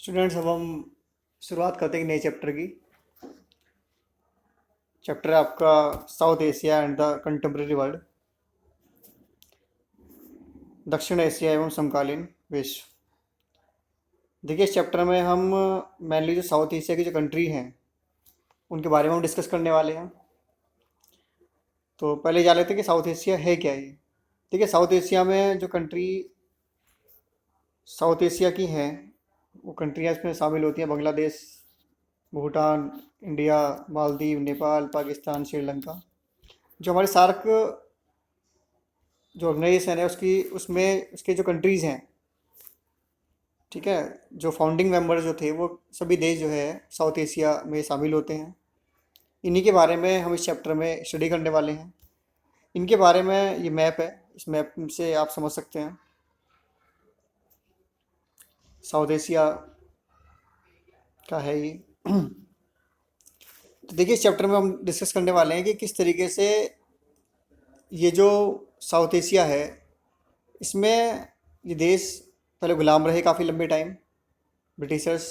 Students, अब हम शुरुआत करते हैं नए चैप्टर की। चैप्टर है आपका south Asia and the contemporary world, दक्षिण एशिया एवं समकालीन विश्व। देखिए, इस चैप्टर में हम मेनली जो साउथ एशिया की जो कंट्री हैं उनके बारे में हम डिस्कस करने वाले हैं। तो पहले जान लेते हैं कि साउथ एशिया है क्या ये। देखिए, साउथ एशिया में जो कंट्री साउथ एशिया की हैं वो कंट्रियाँ इसमें शामिल होती हैं: बांग्लादेश, भूटान, इंडिया, मालदीव, नेपाल, पाकिस्तान, श्रीलंका। जो हमारे सार्क जो ऑर्गेनाइजेशन है उसकी उसमें उसके जो कंट्रीज़ हैं, ठीक है, जो फाउंडिंग मेंबर जो थे वो सभी देश जो है साउथ एशिया में शामिल होते हैं। इन्हीं के बारे में हम इस चैप्टर में स्टडी करने वाले हैं। इनके बारे में ये मैप है, इस मैप से आप समझ सकते हैं साउथ एशिया का है ये। तो देखिए, इस चैप्टर में हम डिस्कस करने वाले हैं कि किस तरीके से ये जो साउथ एशिया है इसमें ये देश पहले गुलाम रहे काफ़ी लंबे टाइम ब्रिटिशर्स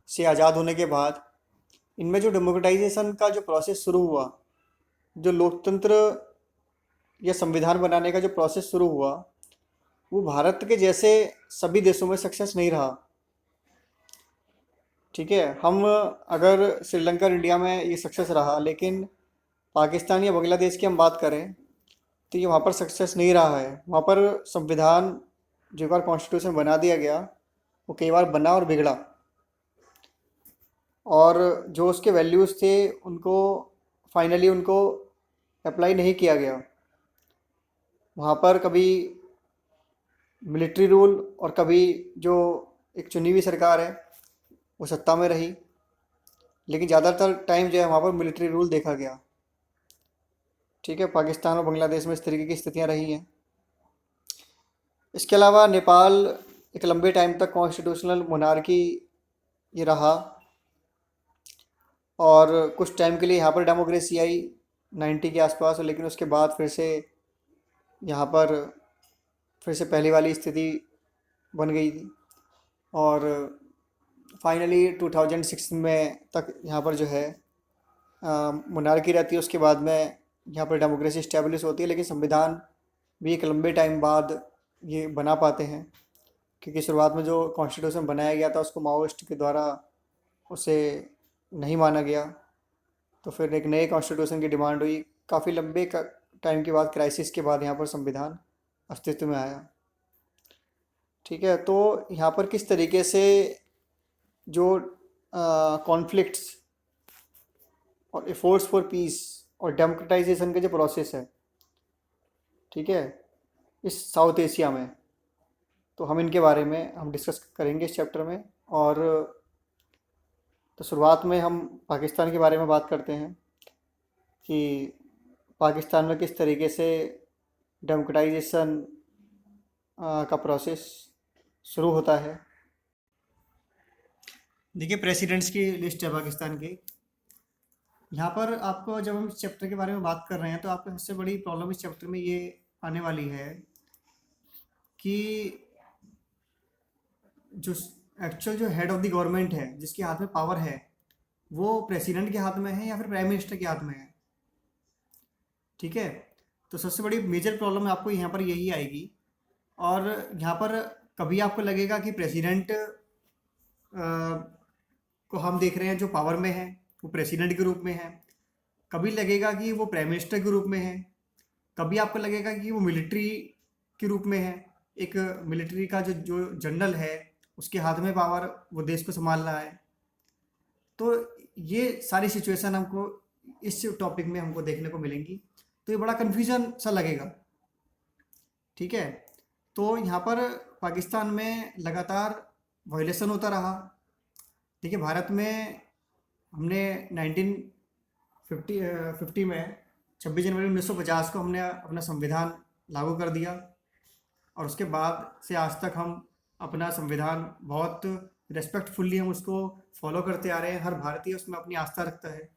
से आज़ाद होने के बाद। इनमें जो डेमोक्रेटाइजेशन का जो प्रोसेस शुरू हुआ, जो लोकतंत्र या संविधान बनाने का जो प्रोसेस शुरू हुआ, वो भारत के जैसे सभी देशों में सक्सेस नहीं रहा। ठीक है, हम अगर श्रीलंका और इंडिया में ये सक्सेस रहा, लेकिन पाकिस्तान या बांग्लादेश की हम बात करें तो ये वहाँ पर सक्सेस नहीं रहा है। वहाँ पर संविधान जो एक बार कॉन्स्टिट्यूशन बना दिया गया वो कई बार बना और बिगड़ा, और जो उसके वैल्यूज़ थे उनको फाइनली उनको अप्लाई नहीं किया गया। वहाँ पर कभी मिलिट्री रूल और कभी जो एक चुनी हुई सरकार है वो सत्ता में रही, लेकिन ज़्यादातर टाइम जो है वहाँ पर मिलिट्री रूल देखा गया। ठीक है, पाकिस्तान और बांग्लादेश में इस तरीके की स्थितियाँ रही हैं। इसके अलावा नेपाल एक लंबे टाइम तक कॉन्स्टिट्यूशनल मोनार्की ये रहा, और कुछ टाइम के लिए यहाँ पर डेमोक्रेसी आई 90 के आसपास, लेकिन उसके बाद फिर से यहाँ पर फिर से पहली वाली स्थिति बन गई थी। और फाइनली 2006 में तक यहाँ पर जो है मोनार्की रहती है। उसके बाद में यहाँ पर डेमोक्रेसी इस्टेब्लिश होती है, लेकिन संविधान भी एक लंबे टाइम बाद ये बना पाते हैं, क्योंकि शुरुआत में जो कॉन्स्टिट्यूशन बनाया गया था उसको माओइस्ट के द्वारा उसे नहीं माना गया। तो फिर एक नए कॉन्स्टिट्यूशन की डिमांड हुई। काफ़ी लंबे टाइम के बाद, क्राइसिस के बाद यहाँ पर संविधान अस्तित्व में आया। ठीक है, तो यहाँ पर किस तरीके से जो कॉन्फ्लिक्ट्स और एफोर्ट्स फॉर पीस और डेमोक्रेटाइजेशन का जो प्रोसेस है, ठीक है, इस साउथ एशिया में, तो हम इनके बारे में हम डिस्कस करेंगे इस चैप्टर में। और तो शुरुआत में हम पाकिस्तान के बारे में बात करते हैं कि पाकिस्तान में किस तरीके से डेमोक्रेटाइजेशन का प्रोसेस शुरू होता है। देखिए, प्रेसिडेंट्स की लिस्ट है पाकिस्तान की। यहाँ पर आपको जब हम इस चैप्टर के बारे में बात कर रहे हैं तो आपको सबसे बड़ी प्रॉब्लम इस चैप्टर में ये आने वाली है कि जो एक्चुअल जो हेड ऑफ द गवर्नमेंट है, जिसके हाथ में पावर है, वो प्रेसिडेंट के हाथ में है या फिर प्राइम मिनिस्टर के हाथ में है। ठीक है, तो सबसे बड़ी मेजर प्रॉब्लम आपको यहाँ पर यही आएगी। और यहाँ पर कभी आपको लगेगा कि प्रेसिडेंट को हम देख रहे हैं जो पावर में है वो प्रेसिडेंट के रूप में है, कभी लगेगा कि वो प्राइम मिनिस्टर के रूप में है, कभी आपको लगेगा कि वो मिलिट्री के रूप में है। एक मिलिट्री का जो जो जनरल है उसके हाथ में पावर, वो देश को संभाल रहा है। तो ये सारी सिचुएशन हमको इस टॉपिक में हमको देखने को मिलेंगी, तो ये बड़ा कन्फ्यूजन सा लगेगा। ठीक है, तो यहाँ पर पाकिस्तान में लगातार वायलेशन होता रहा। देखिए, भारत में हमने 1950 में 26 जनवरी 1950 को हमने अपना संविधान लागू कर दिया, और उसके बाद से आज तक हम अपना संविधान बहुत रेस्पेक्टफुल्ली हम उसको फॉलो करते आ रहे हैं। हर भारतीय उसमें अपनी आस्था रखता है।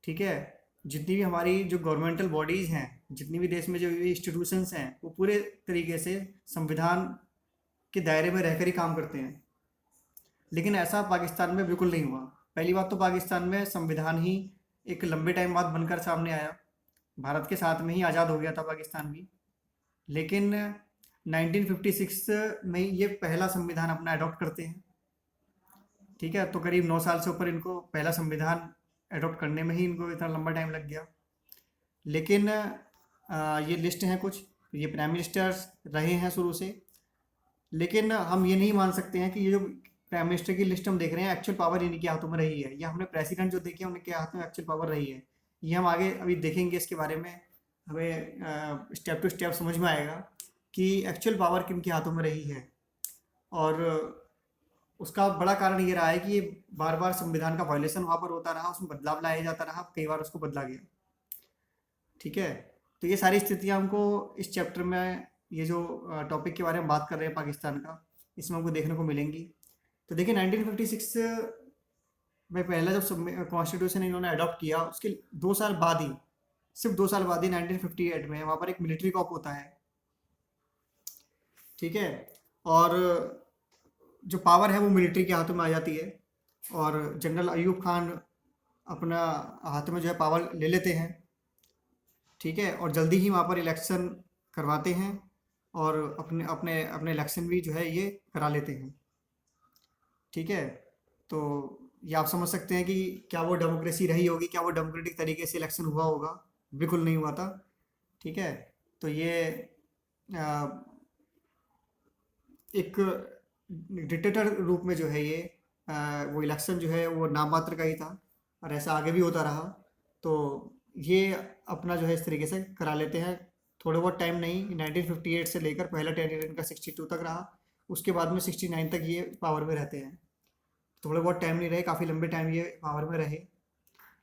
ठीक है, जितनी भी हमारी जो गवर्नमेंटल बॉडीज़ हैं, जितनी भी देश में जो इंस्टीट्यूशंस हैं, वो पूरे तरीके से संविधान के दायरे में रहकर ही काम करते हैं। लेकिन ऐसा पाकिस्तान में बिल्कुल नहीं हुआ। पहली बात तो पाकिस्तान में संविधान ही एक लंबे टाइम बाद बनकर सामने आया। भारत के साथ में ही आज़ाद हो गया था पाकिस्तान भी। लेकिन 1956 में ये पहला संविधान अपना अडॉप्ट करते हैं। ठीक है, तो करीब 9 साल से ऊपर इनको पहला संविधान अडॉप्ट करने में ही इनको इतना लंबा टाइम लग गया। लेकिन ये लिस्ट हैं कुछ, ये प्राइम मिनिस्टर्स रहे हैं शुरू से। लेकिन हम ये नहीं मान सकते हैं कि ये जो प्राइम मिनिस्टर की लिस्ट हम देख रहे हैं एक्चुअल पावर इन्हीं के हाथों में रही है, या हमने प्रेसिडेंट जो देखे हैं उनके हाथ में एक्चुअल पावर रही है। ये हम आगे अभी देखेंगे, इसके बारे में हमें स्टेप टू स्टेप समझ में आएगा कि एक्चुअल पावर किन के हाथों में रही है। और उसका बड़ा कारण ये रहा है कि ये बार बार संविधान का वायलेशन वहाँ पर होता रहा, उसमें बदलाव लाया जाता रहा, कई बार उसको बदला गया। ठीक है, तो ये सारी स्थितियाँ हमको इस चैप्टर में, ये जो टॉपिक के बारे में बात कर रहे हैं पाकिस्तान का, इसमें हमको देखने को मिलेंगी। तो देखिए 1956 में पहला जब कॉन्स्टिट्यूशन इन्होंने अडॉप्ट किया, उसके 2 साल बाद ही, सिर्फ 2 साल बाद ही 1958 में वहाँ पर एक मिलिट्री कॉप होता है। ठीक है, और जो पावर है वो मिलिट्री के हाथों में आ जाती है, और जनरल अयूब खान अपना हाथ में जो है पावर ले लेते हैं। ठीक है, और जल्दी ही वहाँ पर इलेक्शन करवाते हैं, और अपने अपने अपने इलेक्शन भी जो है ये करा लेते हैं। ठीक है, तो ये आप समझ सकते हैं कि क्या वो डेमोक्रेसी रही होगी, क्या वो डेमोक्रेटिक तरीके से इलेक्शन हुआ होगा? बिल्कुल नहीं हुआ था। ठीक है, तो ये आ, एक डिक्टेटर रूप में जो है ये वो इलेक्शन जो है वो नाम मात्र का ही था, और ऐसा आगे भी होता रहा। तो ये अपना जो है इस तरीके से करा लेते हैं। थोड़े बहुत टाइम नहीं, 1958 से लेकर पहला टेन इनका 62 तक रहा, उसके बाद में 69 तक ये पावर में रहते हैं। थोड़े बहुत टाइम नहीं रहे, काफ़ी लंबे टाइम ये पावर में रहे।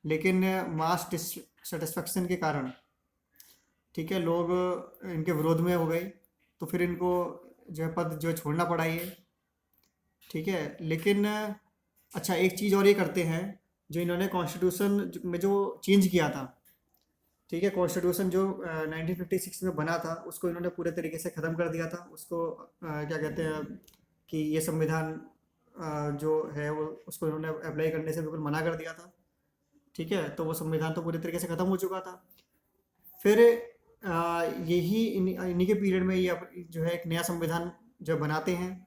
लेकिन मास डिससेटिस्फेक्शन के कारण, ठीक है, लोग इनके विरोध में हो गए, तो फिर इनको जो है पद जो है छोड़ना पड़ा ये। ठीक है, लेकिन अच्छा एक चीज़ और ये करते हैं, जो इन्होंने कॉन्स्टिट्यूशन में जो चेंज किया था, ठीक है, कॉन्स्टिट्यूशन जो 1956 में बना था उसको इन्होंने पूरे तरीके से ख़त्म कर दिया था। उसको क्या कहते हैं कि ये संविधान जो है वो उसको इन्होंने अप्लाई करने से बिल्कुल मना कर दिया था। ठीक है, तो वो संविधान तो पूरी तरीके से ख़त्म हो चुका था। फिर यही इन्हीं के पीरियड में ये जो है एक नया संविधान जो बनाते हैं।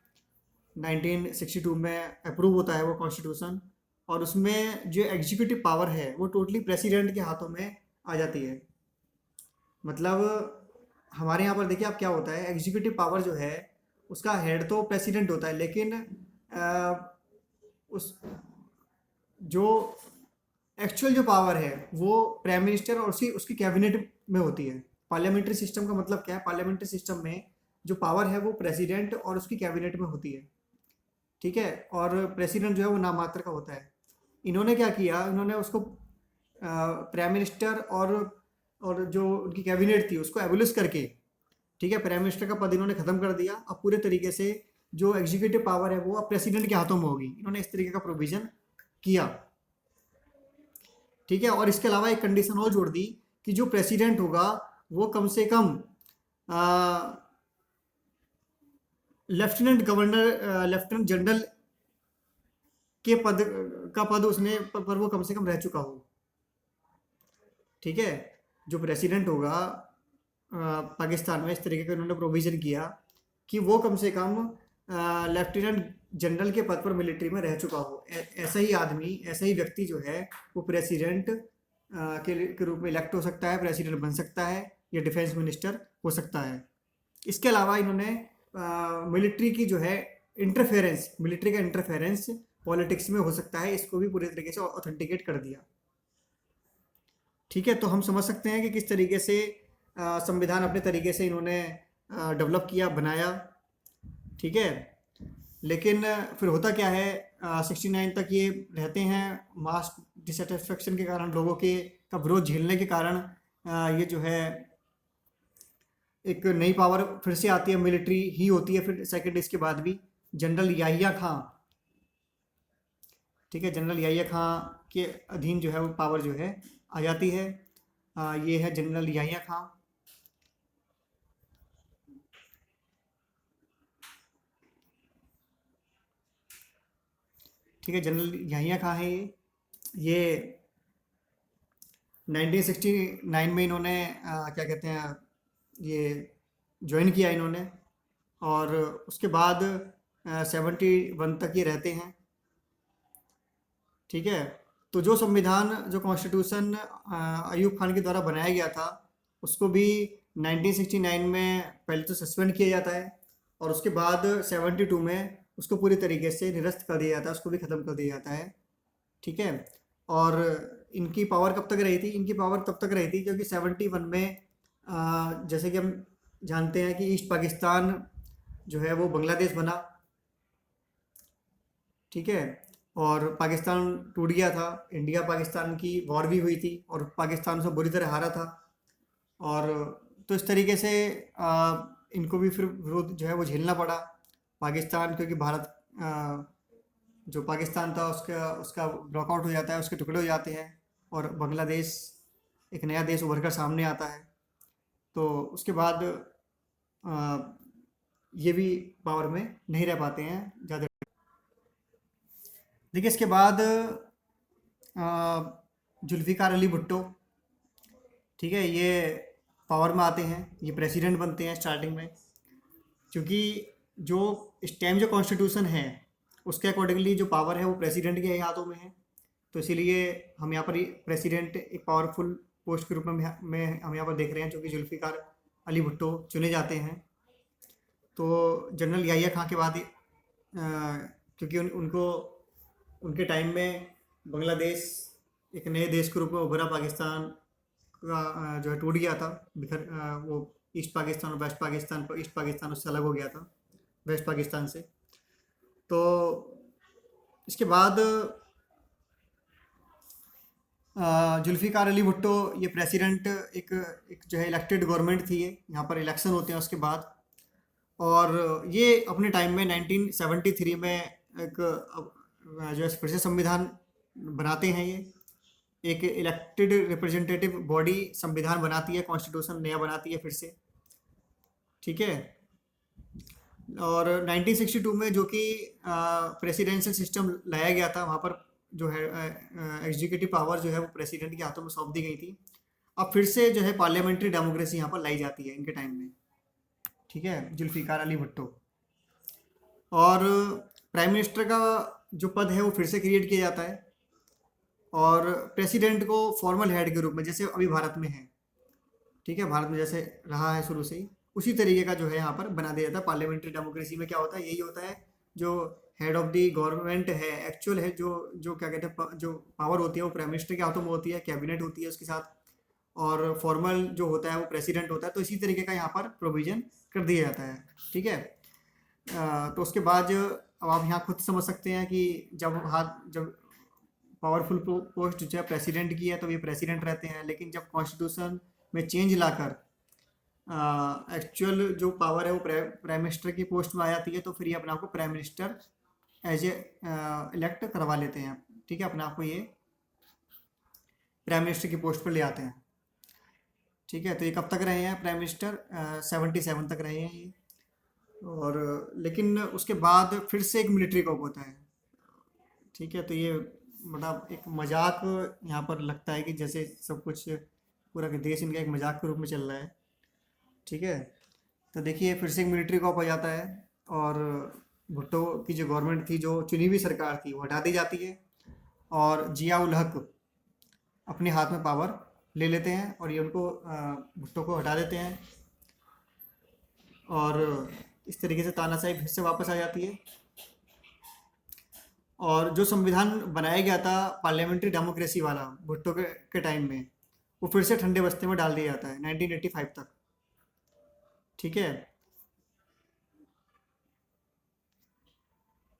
1962 में अप्रूव होता है वो कॉन्स्टिट्यूशन, और उसमें जो एग्जीक्यूटिव पावर है वो टोटली प्रेसिडेंट के हाथों में आ जाती है। मतलब हमारे यहाँ पर देखिए आप क्या होता है, एग्जीक्यूटिव पावर जो है उसका हेड तो प्रेसिडेंट होता है, लेकिन उस जो एक्चुअल जो पावर है वो प्राइम मिनिस्टर और उसकी उसकी कैबिनेट में होती है। पार्लियामेंट्री सिस्टम का मतलब क्या है? पार्लियामेंट्री सिस्टम में जो पावर है वो प्रेसिडेंट और उसकी कैबिनेट में होती है। ठीक है, और प्रेसिडेंट जो है वो नाम मात्र का होता है। इन्होंने क्या किया, इन्होंने उसको प्राइम मिनिस्टर और जो उनकी कैबिनेट थी उसको एबोलिश करके, ठीक है, प्राइम मिनिस्टर का पद इन्होंने ख़त्म कर दिया। अब पूरे तरीके से जो एग्जीक्यूटिव पावर है वो अब प्रेसिडेंट के हाथों में होगी। इन्होंने इस तरीके का प्रोविज़न किया। ठीक है, और इसके अलावा एक कंडीशन और जोड़ दी कि जो प्रेसिडेंट होगा वो कम से कम लेफ्टिनेंट गवर्नर लेफ्टिनेंट जनरल के पद उसने पर वो कम से कम रह चुका हो। ठीक है, जो प्रेसिडेंट होगा पाकिस्तान में, इस तरीके का उन्होंने प्रोविज़न किया कि वो कम से कम लेफ्टिनेंट जनरल के पद पर मिलिट्री में रह चुका हो। ऐसा ही आदमी, ऐसा ही व्यक्ति जो है वो प्रेसिडेंट के रूप में इलेक्ट हो सकता है, प्रेसिडेंट बन सकता है, या डिफेंस मिनिस्टर हो सकता है। इसके अलावा इन्होंने मिलिट्री की जो है इंटरफेरेंस, मिलिट्री का इंटरफेरेंस पॉलिटिक्स में हो सकता है, इसको भी पूरे तरीके से ऑथेंटिकेट कर दिया। ठीक है, तो हम समझ सकते हैं कि किस तरीके से संविधान अपने तरीके से इन्होंने डेवलप किया, बनाया। ठीक है, लेकिन फिर होता क्या है, 69 तक ये रहते हैं। मास डिससेटिस्फेक्शन के कारण, लोगों के का विरोध झेलने के कारण ये जो है एक नई पावर फिर से आती है, मिलिट्री ही होती है फिर सेकेंड इसके बाद भी, जनरल याहिया खां। ठीक है, जनरल याहिया खां के अधीन जो है वो पावर जो है आ जाती है। ये है जनरल याहिया खां। ठीक है। जनरल याहिया खां है ये 1969 में इन्होंने क्या कहते हैं, ये ज्वाइन किया इन्होंने, और उसके बाद 71 तक ये रहते हैं। ठीक है। तो जो संविधान, जो कॉन्स्टिट्यूशन अयूब खान के द्वारा बनाया गया था, उसको भी 1969 में पहले तो सस्पेंड किया जाता है, और उसके बाद 72 में उसको पूरी तरीके से निरस्त कर दिया जाता है, उसको भी ख़त्म कर दिया जाता है। ठीक है। और इनकी पावर कब तक रही थी? इनकी पावर तब तक रही थी क्योंकि 71 में जैसे कि हम जानते हैं कि ईस्ट पाकिस्तान जो है वो बांग्लादेश बना। ठीक है। और पाकिस्तान टूट गया था, इंडिया पाकिस्तान की वॉर भी हुई थी और पाकिस्तान से बुरी तरह हारा था। और तो इस तरीके से इनको भी फिर विरोध जो है वो झेलना पड़ा पाकिस्तान, क्योंकि भारत जो पाकिस्तान था उसका उसका ब्लॉकआउट हो जाता है, उसके टुकड़े हो जाते हैं, और बांग्लादेश एक नया देश उभर कर सामने आता है। तो उसके बाद ये भी पावर में नहीं रह पाते हैं ज़्यादा। देखिए इसके बाद जुल्फ़िकार अली भुट्टो, ठीक है, ये पावर में आते हैं, ये प्रेसिडेंट बनते हैं स्टार्टिंग में, क्योंकि जो इस टाइम जो कॉन्स्टिट्यूशन है उसके अकॉर्डिंगली जो पावर है वो प्रेसिडेंट के हाथों में है। तो इसीलिए हम यहाँ पर प्रेसिडेंट एक पावरफुल पोस्ट के रूप में हम यहाँ पर देख रहे हैं, जो कि जुल्फ़िकार अली भुट्टो चुने जाते हैं। तो जनरल याहिया खां के बाद क्योंकि उनको उनके टाइम में बांग्लादेश एक नए देश के रूप में उभरा, पाकिस्तान का जो है टूट गया था, बिखर वो ईस्ट पाकिस्तान और वेस्ट पाकिस्तान पर, ईस्ट पाकिस्तान उससे अलग हो गया था वेस्ट पाकिस्तान से। तो इसके बाद जुल्फ़िकार अली भुट्टो ये प्रेसिडेंट एक जो है इलेक्टेड गवर्नमेंट थी, ये यहाँ पर इलेक्शन होते हैं उसके बाद। और ये अपने टाइम में 1973 में एक जो है फिर से संविधान बनाते हैं। ये एक इलेक्टेड रिप्रेजेंटेटिव बॉडी संविधान बनाती है, कॉन्स्टिट्यूशन नया बनाती है फिर से। ठीक है। और 1962 में जो कि प्रेसिडेंशियल सिस्टम लाया गया था, वहाँ पर जो है एग्जीक्यूटिव पावर जो है वो प्रेसिडेंट के हाथों में सौंप दी गई थी। अब फिर से जो है पार्लियामेंट्री डेमोक्रेसी यहाँ पर लाई जाती है इनके टाइम में। ठीक है, जुल्फ़िकार अली भुट्टो। और प्राइम मिनिस्टर का जो पद है वो फिर से क्रिएट किया जाता है, और प्रेसिडेंट को फॉर्मल हेड के रूप में, जैसे अभी भारत में है, ठीक है, भारत में जैसे रहा है शुरू से ही, उसी तरीके का जो है यहाँ पर बना दिया जाता है। पार्लियामेंट्री डेमोक्रेसी में क्या होता है, यही होता है, जो हेड ऑफ द गवर्नमेंट है, एक्चुअल है, जो जो क्या कहते हैं, जो पावर होती है वो प्राइम मिनिस्टर के हाथों में होती है, कैबिनेट होती है उसके साथ, और फॉर्मल जो होता है वो प्रेसिडेंट होता है। तो इसी तरीके का यहाँ पर प्रोविजन कर दिया जाता है। ठीक है। तो उसके बाद अब आप यहाँ खुद समझ सकते हैं कि जब पावरफुल पोस्ट जो है प्रेसिडेंट की है तो ये प्रेसिडेंट रहते हैं, लेकिन जब कॉन्स्टिट्यूशन में चेंज लाकर एक्चुअल जो पावर है वो प्राइम मिनिस्टर की पोस्ट में आ जाती है, तो फिर ये अपने आप को prime minister as a elect करवा लेते हैं। ठीक है, अपने आप को ये प्राइम मिनिस्टर की पोस्ट पर ले आते हैं। ठीक है। तो ये कब तक रहे हैं प्राइम मिनिस्टर? 77 तक रहे हैं ये। और लेकिन उसके बाद फिर से एक मिलिट्री कॉप होता है। ठीक है। तो ये मतलब एक मजाक यहाँ पर लगता है कि जैसे सब कुछ पूरा देश इनका एक मजाक के रूप में चल रहा है। ठीक है। तो देखिए फिर से एक मिलिट्री कॉप हो जाता है, और भुट्टो की जो गवर्नमेंट थी, जो चुनी हुई सरकार थी, वो हटा दी जाती है, और जिया उल हक अपने हाथ में पावर ले लेते हैं, और ये उनको भुट्टो को हटा देते हैं, और इस तरीके से तानाशाही फिर से वापस आ जाती है। और जो संविधान बनाया गया था पार्लियामेंट्री डेमोक्रेसी वाला भुट्टो के टाइम में, वो फिर से ठंडे बस्ते में डाल दिया जाता है 1985 तक। ठीक है।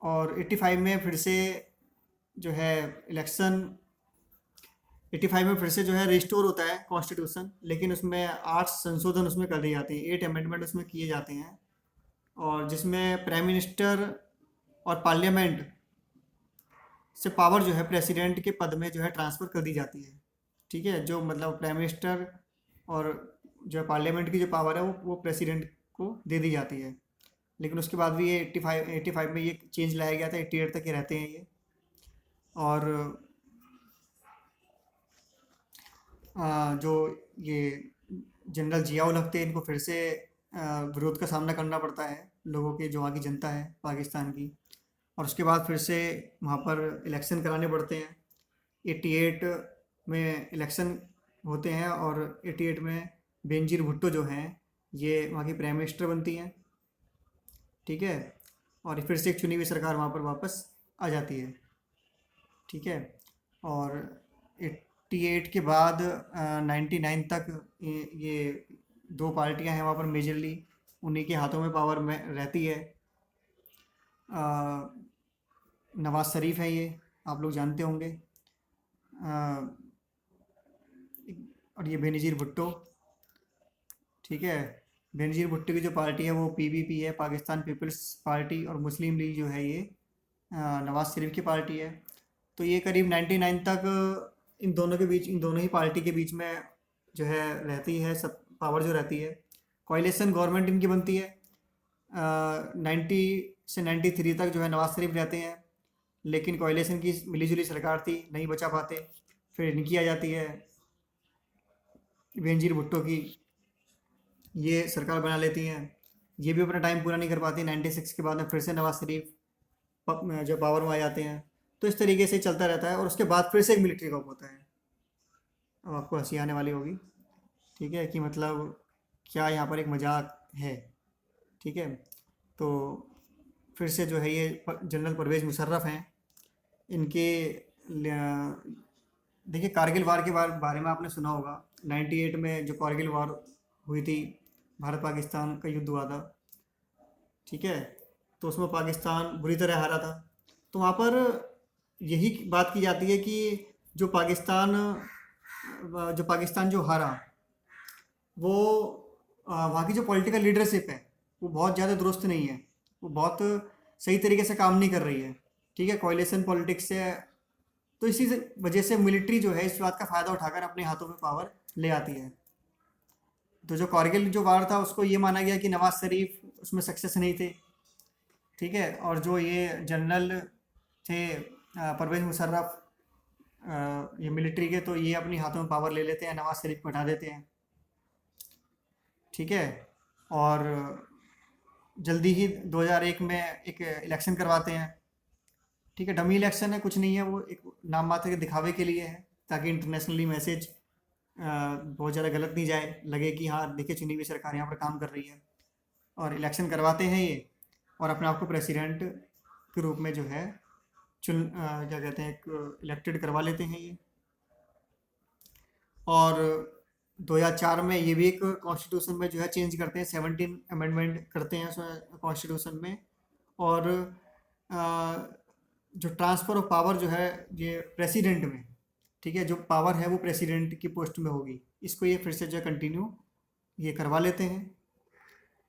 और 85 में फिर से जो है इलेक्शन, 85 में फिर से जो है रिस्टोर होता है कॉन्स्टिट्यूशन, लेकिन उसमें 8 संशोधन उसमें कर दिए जाते हैं, 8 अमेंडमेंट उसमें किए जाते हैं, और जिसमें प्राइम मिनिस्टर और पार्लियामेंट से पावर जो है प्रेसिडेंट के पद में जो है ट्रांसफ़र कर दी जाती है। ठीक है। जो मतलब प्राइम मिनिस्टर और जो है पार्लियामेंट की जो पावर है वो प्रेसिडेंट को दे दी जाती है, लेकिन उसके बाद भी ये 85 में ये चेंज लाया गया था, 88 तक ये रहते हैं ये। और जो ये जनरल जियाउल हक थे, इनको फिर से विरोध का सामना करना पड़ता है लोगों के, जो वहाँ की जनता है पाकिस्तान की। और उसके बाद फिर से वहाँ पर इलेक्शन कराने पड़ते हैं। 88 में इलेक्शन होते हैं और 88 में बेनजीर भुट्टो जो हैं ये वहाँ की प्राइम मिनिस्टर बनती हैं। ठीक है। और फिर से एक चुनी हुई सरकार वहाँ पर वापस आ जाती है। ठीक है। और 88 के बाद 99 तक ये दो पार्टियां हैं वहाँ पर मेजरली, उन्हीं के हाथों में पावर में रहती है। अ, नवाज शरीफ है ये, आप लोग जानते होंगे। अ, और ये बेनज़ीर भुट्टो। ठीक है। बेनज़ीर भुट्टो की जो पार्टी है वो पीपीपी है, पाकिस्तान पीपल्स पार्टी, और मुस्लिम लीग जो है ये नवाज शरीफ की पार्टी है। तो ये करीब 99 तक इन दोनों के बीच, इन दोनों ही पार्टी के बीच में जो है रहती है, सब पावर जो रहती है। कोalition गवर्नमेंट इनकी बनती है। 90 से 93 तक जो है नवाज शरीफ रहते हैं, लेकिन कोalition की मिलीजुली सरकार थी, नहीं बचा पाते। फिर इनकी आ जाती है, बेनजीर भुट्टो की, ये सरकार बना लेती हैं। ये भी अपना टाइम पूरा नहीं कर पाती। 96 के बाद में फिर से नवाज शरीफ जो पावर में आ जाते हैं। तो इस तरीके से चलता रहता है और उसके बाद फिर से एक मिलिट्री कॉप होता है। अब आपको हंसी आने वाली होगी, ठीक है, कि मतलब क्या यहाँ पर एक मजाक है। ठीक है। तो फिर से जो है ये जनरल परवेज़ मुशर्रफ हैं, इनके देखिए कारगिल वार के बारे में आपने सुना होगा। 98 में जो कारगिल वार हुई थी, भारत पाकिस्तान का युद्ध हुआ था। ठीक है। तो उसमें पाकिस्तान बुरी तरह हारा था। तो वहाँ पर यही बात की जाती है कि जो पाकिस्तान जो हारा, वो वहाँ की जो पॉलिटिकल लीडरशिप है वो बहुत ज़्यादा दुरुस्त नहीं है, वो बहुत सही तरीके से काम नहीं कर रही है। ठीक है। कोalition पॉलिटिक्स से, तो इसी वजह से मिलिट्री जो है इस बात का फ़ायदा उठाकर अपने हाथों में पावर ले आती है। तो जो कारगिल जो वार था उसको ये माना गया कि नवाज शरीफ उसमें सक्सेस नहीं थे। ठीक है। और जो ये जनरल थे परवेज़ मुशर्रफ, ये मिलिट्री के, तो ये अपनी हाथों में पावर ले लेते हैं, नवाज शरीफ को हटा देते हैं। ठीक है। और जल्दी ही 2001 में एक इलेक्शन करवाते हैं। ठीक है। डमी इलेक्शन है, कुछ नहीं है, वो एक नाम मात्र के दिखावे के लिए है, ताकि इंटरनेशनली मैसेज बहुत ज़्यादा गलत नहीं जाए, लगे कि हाँ देखिए चुनी हुई सरकार यहाँ पर काम कर रही है। और इलेक्शन करवाते हैं ये, और अपने आप को प्रेसिडेंट के रूप में जो है क्या कहते हैं, एक इलेक्टेड करवा लेते हैं ये। और 2004 में ये भी एक कॉन्स्टिट्यूशन में जो है चेंज करते हैं, 17 अमेंडमेंट करते हैं उसमें कॉन्स्टिट्यूशन में। और जो ट्रांसफ़र ऑफ पावर जो है ये प्रेसिडेंट में, ठीक है, जो पावर है वो प्रेसिडेंट की पोस्ट में होगी, इसको ये फिर से जो है कंटिन्यू ये करवा लेते हैं,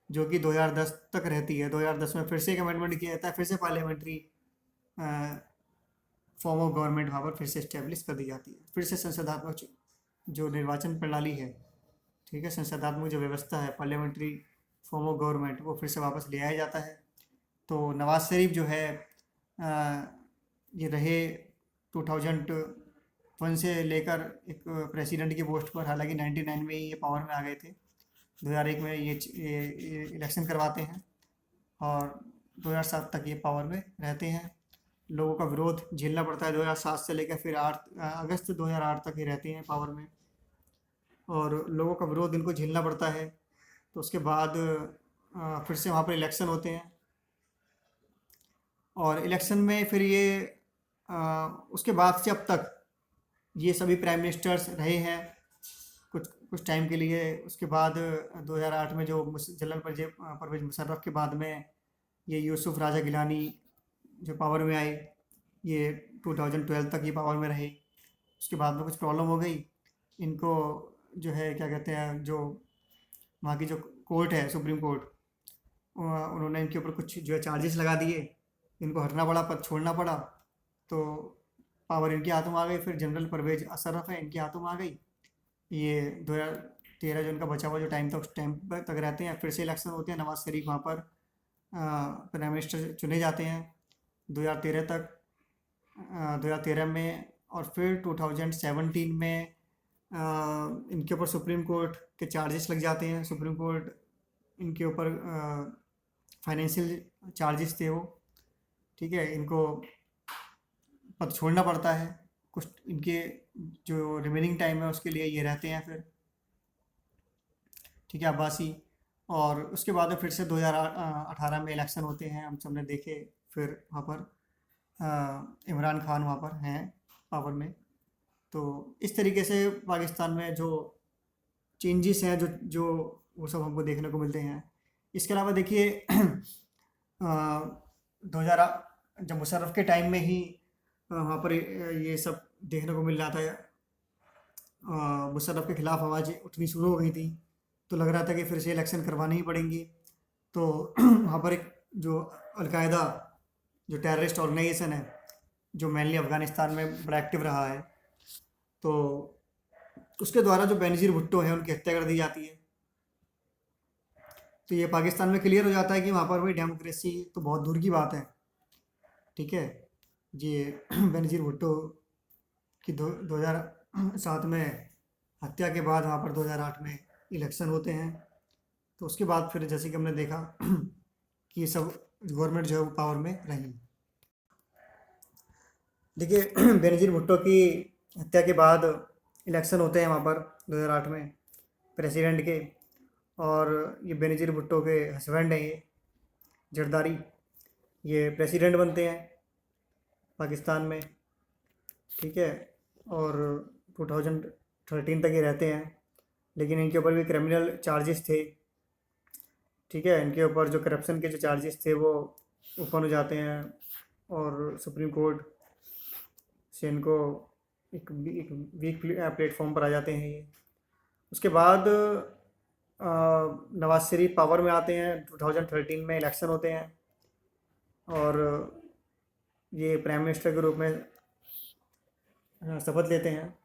जो कि 2010 तक रहती है। 2010 में फिर से एक अमेंडमेंट किया जाता है, फिर से पार्लियामेंट्री फॉर्म ऑफ गवर्नमेंट वहाँ पर फिर से इस्टेब्लिश कर दी जाती है। फिर से संसदात्मक जो निर्वाचन प्रणाली है, ठीक है, संसदात्मक जो व्यवस्था है, पार्लियामेंट्री फॉर्म ऑफ गवर्नमेंट, वो फिर से वापस ले आया जाता है। तो नवाज शरीफ जो है ये रहे 2001 से लेकर एक प्रेसिडेंट की पोस्ट पर, हालांकि 99 में ही ये पावर में आ गए थे। 2001 में ये इलेक्शन करवाते हैं और 2007 तक ये पावर में रहते हैं। लोगों का विरोध झेलना पड़ता है 2007 से लेकर फिर अगस्त 2008 तक ये रहते हैं पावर में, और लोगों का विरोध इनको झेलना पड़ता है। तो उसके बाद फिर से वहाँ पर इलेक्शन होते हैं, और इलेक्शन में फिर ये उसके बाद से अब तक ये सभी प्राइम मिनिस्टर्स रहे हैं कुछ कुछ टाइम के लिए। उसके बाद 2008 में जो जनरल परवेज़ मुशर्रफ के बाद में ये यूसुफ राजा गिलानी जो पावर में आए, ये 2012 तक ये पावर में रहे। उसके बाद में कुछ प्रॉब्लम हो गई इनको, जो है क्या कहते हैं, जो वहाँ की जो कोर्ट है, सुप्रीम कोर्ट, उन्होंने इनके ऊपर कुछ जो है चार्जेस लगा दिए, इनको हटना पड़ा, पद छोड़ना पड़ा। तो पावर इनके हाथों में आ गई। फिर जनरल परवेज़ मुशर्रफ है, इनके हाथों में आ गई। ये 2013 जो इनका बचा हुआ जो टाइम था उस टाइम तक रहते हैं। फिर से इलेक्शन होते हैं, नवाज शरीफ वहाँ पर प्राइम मिनिस्टर चुने जाते हैं 2013 तक। 2013 में, और फिर 2017 में इनके ऊपर सुप्रीम कोर्ट के चार्जेस लग जाते हैं। सुप्रीम कोर्ट इनके ऊपर फाइनेंशियल चार्जेस थे वो, ठीक है, इनको पद छोड़ना पड़ता है। कुछ इनके जो रिमेनिंग टाइम है उसके लिए ये रहते हैं फिर, ठीक है, अब्बासी। और उसके बाद में फिर से 2018 में इलेक्शन होते हैं, हम सबने देखे। फिर वहाँ पर इमरान खान वहाँ पर हैं पावर में। तो इस तरीके से पाकिस्तान में जो चेंजेस हैं, जो जो वो सब हमको देखने को मिलते हैं। इसके अलावा देखिए 2000 जब मुशर्रफ के टाइम में ही वहाँ पर ये सब देखने को मिल रहा था। मुशर्रफ के खिलाफ आवाज़ उठनी शुरू हो गई थी, तो लग रहा था कि फिर से इलेक्शन करवानी ही पड़ेंगी। तो वहाँ पर एक जो अलकायदा, जो टेररिस्ट ऑर्गेनाइजेशन है, जो मेनली अफ़गानिस्तान में बड़ा एक्टिव रहा है, तो उसके द्वारा जो बेनज़ीर भुट्टो हैं उनकी हत्या कर दी जाती है। तो ये पाकिस्तान में क्लियर हो जाता है कि वहाँ पर भाई डेमोक्रेसी तो बहुत दूर की बात है, ठीक है। ये बेनज़ीर भुट्टो की 2007 में हत्या के बाद वहाँ पर 2008 में इलेक्शन होते हैं। तो उसके बाद फिर जैसे कि हमने देखा कि ये सब गवर्नमेंट जो है वो पावर में रही। देखिए बेनज़ीर भुट्टो की हत्या के बाद इलेक्शन होते हैं वहाँ पर 2008 में प्रेसिडेंट के। और ये बेनज़ीर भुट्टो के हस्बैंड हैं, ये जरदारी, ये प्रेसिडेंट बनते हैं पाकिस्तान में, ठीक है। और 2013 तक ये रहते हैं, लेकिन इनके ऊपर भी क्रिमिनल चार्जेस थे, ठीक है। इनके ऊपर जो करप्शन के जो चार्जेस थे वो ओपन हो जाते हैं, और सुप्रीम कोर्ट से इनको एक वीक प्लेटफॉर्म पर आ जाते हैं ये। उसके बाद नवाज शरीफ पावर में आते हैं, 2013 में इलेक्शन होते हैं, और ये प्राइम मिनिस्टर के रूप में शपथ लेते हैं।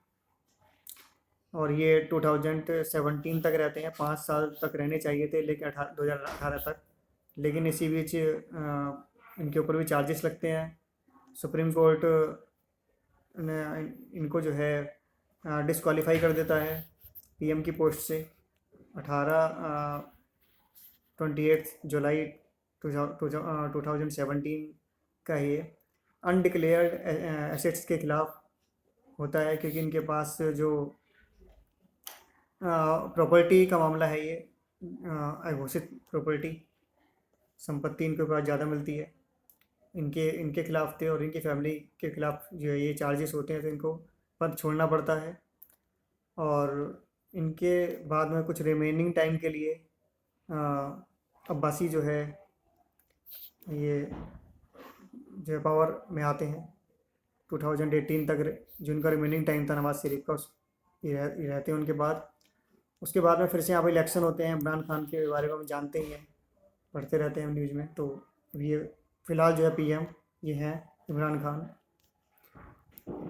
और ये 2017 तक रहते हैं, 5 साल तक रहने चाहिए थे, लेकिन 2018 तक। लेकिन इसी बीच इनके ऊपर भी चार्जेस लगते हैं। सुप्रीम कोर्ट ने इनको जो है डिस्क्वालीफाई कर देता है पीएम की पोस्ट से। 28 जुलाई 2017 का ये अनडिक्लेयर्ड एसेट्स के खिलाफ होता है, क्योंकि इनके पास जो प्रॉपर्टी का मामला है, ये अघोषित प्रॉपर्टी संपत्ति इनके पास ज़्यादा मिलती है, इनके इनके खिलाफ थे, और इनकी फैमिली के खिलाफ जो है ये चार्जेस होते हैं, तो इनको पद छोड़ना पड़ता है। और इनके बाद में कुछ रिमेनिंग टाइम के लिए अब्बासी जो है ये जो है पावर में आते हैं 2018 तक, जो उनका रिमेनिंग टाइम था नवाज शरीफ का, ये रहते हैं उनके बाद। उसके बाद में फिर से यहाँ पर इलेक्शन होते हैं। इमरान खान के बारे में हम जानते ही हैं, पढ़ते रहते हैं न्यूज़ में। तो ये फ़िलहाल जो है पीएम ये हैं इमरान खान।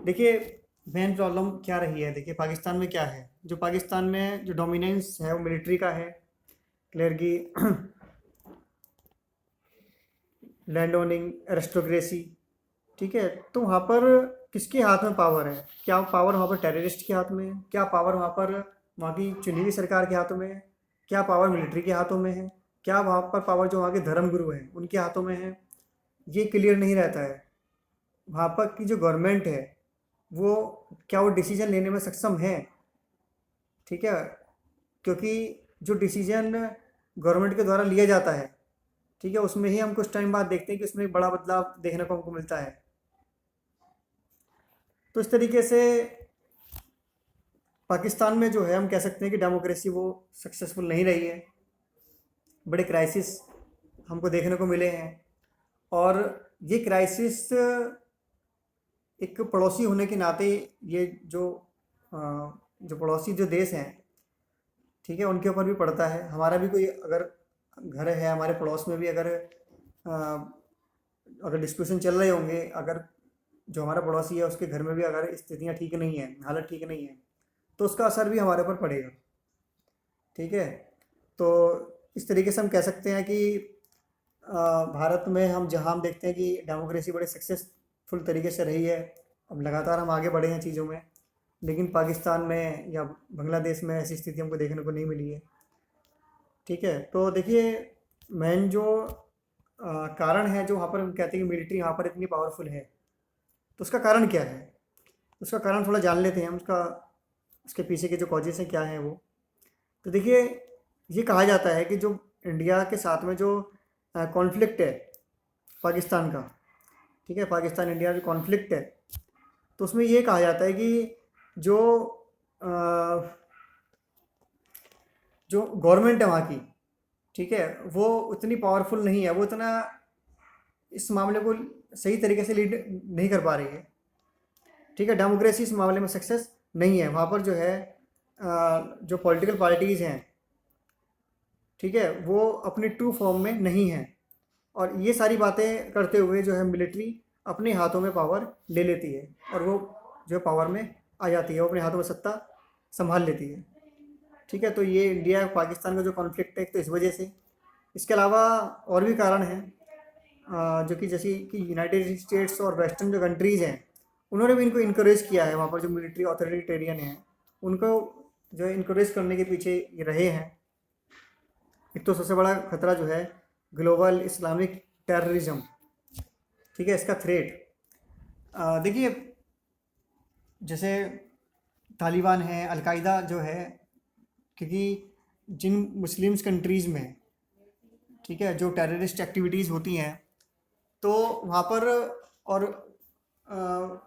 देखिए मेन प्रॉब्लम क्या रही है, देखिए पाकिस्तान में क्या है, जो पाकिस्तान में जो डोमिनेंस है वो मिलिट्री का है, क्लियर की लैंड ओनिंग एरिस्टोक्रेसी, ठीक है। तो वहाँ पर किसके हाथ में पावर है? क्या पावर वहाँ पर टेररिस्ट के हाथ में है? क्या पावर वहाँ पर वहाँ की चुनी हुई सरकार के हाथों में है? क्या पावर मिलिट्री के हाथों में है? क्या वहाँ पर पावर जो वहाँ के धर्मगुरु हैं उनके हाथों में है? ये क्लियर नहीं रहता है। वहाँ पर की जो गवर्नमेंट है वो क्या वो डिसीजन लेने में सक्षम है, ठीक है। क्योंकि जो डिसीजन गवर्नमेंट के द्वारा लिया जाता है, ठीक है, उसमें ही हम कुछ टाइम बाद देखते हैं कि उसमें एक बड़ा बदलाव देखने को हमको मिलता है। तो इस तरीके से पाकिस्तान में जो है हम कह सकते हैं कि डेमोक्रेसी वो सक्सेसफुल नहीं रही है। बड़े क्राइसिस हमको देखने को मिले हैं, और ये क्राइसिस एक पड़ोसी होने के नाते, ये जो पड़ोसी जो देश हैं, ठीक है, उनके ऊपर भी पड़ता है। हमारा भी कोई अगर घर है हमारे पड़ोस में भी, अगर डिस्कशन चल रहे होंगे, अगर जो हमारा पड़ोसी है उसके घर में भी अगर स्थितियाँ ठीक नहीं है, हालत ठीक नहीं है, तो उसका असर भी हमारे ऊपर पड़ेगा, ठीक है। तो इस तरीके से हम कह सकते हैं कि भारत में हम जहाँ हम देखते हैं कि डेमोक्रेसी बड़े सक्सेस पावरफुल तरीके से रही है। अब लगातार हम आगे बढ़े हैं चीज़ों में, लेकिन पाकिस्तान में या बांग्लादेश में ऐसी स्थिति हमको देखने को नहीं मिली है। ठीक है, तो देखिए मेन जो कारण है, जो वहाँ पर हम कहते हैं कि मिलिट्री यहाँ पर इतनी पावरफुल है, तो उसका कारण क्या है? उसका कारण थोड़ा जान लेते हैं हम, उसका उसके पीछे के जो कॉजेज़ हैं क्या हैं वो। तो देखिए, ये कहा जाता है कि जो इंडिया के साथ में जो कॉन्फ्लिक्ट है पाकिस्तान का, ठीक है, पाकिस्तान इंडिया जो कॉन्फ्लिक्ट है, तो उसमें ये कहा जाता है कि जो अ, जो गवर्नमेंट है वहाँ की, ठीक है, वो उतनी पावरफुल नहीं है, वो इतना इस मामले को सही तरीके से लीड नहीं कर पा रही है। ठीक है, डेमोक्रेसी इस मामले में सक्सेस नहीं है वहाँ पर। जो है जो पॉलिटिकल पार्टीज़ हैं, ठीक है, वो अपनी ट्रू फॉर्म में नहीं हैं, और ये सारी बातें करते हुए जो है मिलिट्री अपने हाथों में पावर ले लेती है, और वो जो पावर में आ जाती है, वो अपने हाथों में सत्ता संभाल लेती है। ठीक है, तो ये इंडिया पाकिस्तान का जो कॉन्फ्लिक्ट है, तो इस वजह से। इसके अलावा और भी कारण हैं, जो कि जैसे कि यूनाइटेड स्टेट्स और वेस्टर्न जो कंट्रीज़ हैं, उन्होंने भी इनको इनक्रेज किया है। वहाँ पर जो मिलिट्री ऑथोरिटेरियन हैं, उनको जो है इनक्रेज करने के पीछे ये रहे हैं। एक तो सबसे बड़ा खतरा जो है ग्लोबल इस्लामिक टेररिज्म, ठीक है, इसका थ्रेट। देखिए, जैसे तालिबान है, अलकायदा जो है, क्योंकि जिन मुस्लिम्स कंट्रीज़ में, ठीक है, जो टेररिस्ट एक्टिविटीज़ होती हैं, तो वहाँ पर, और अ,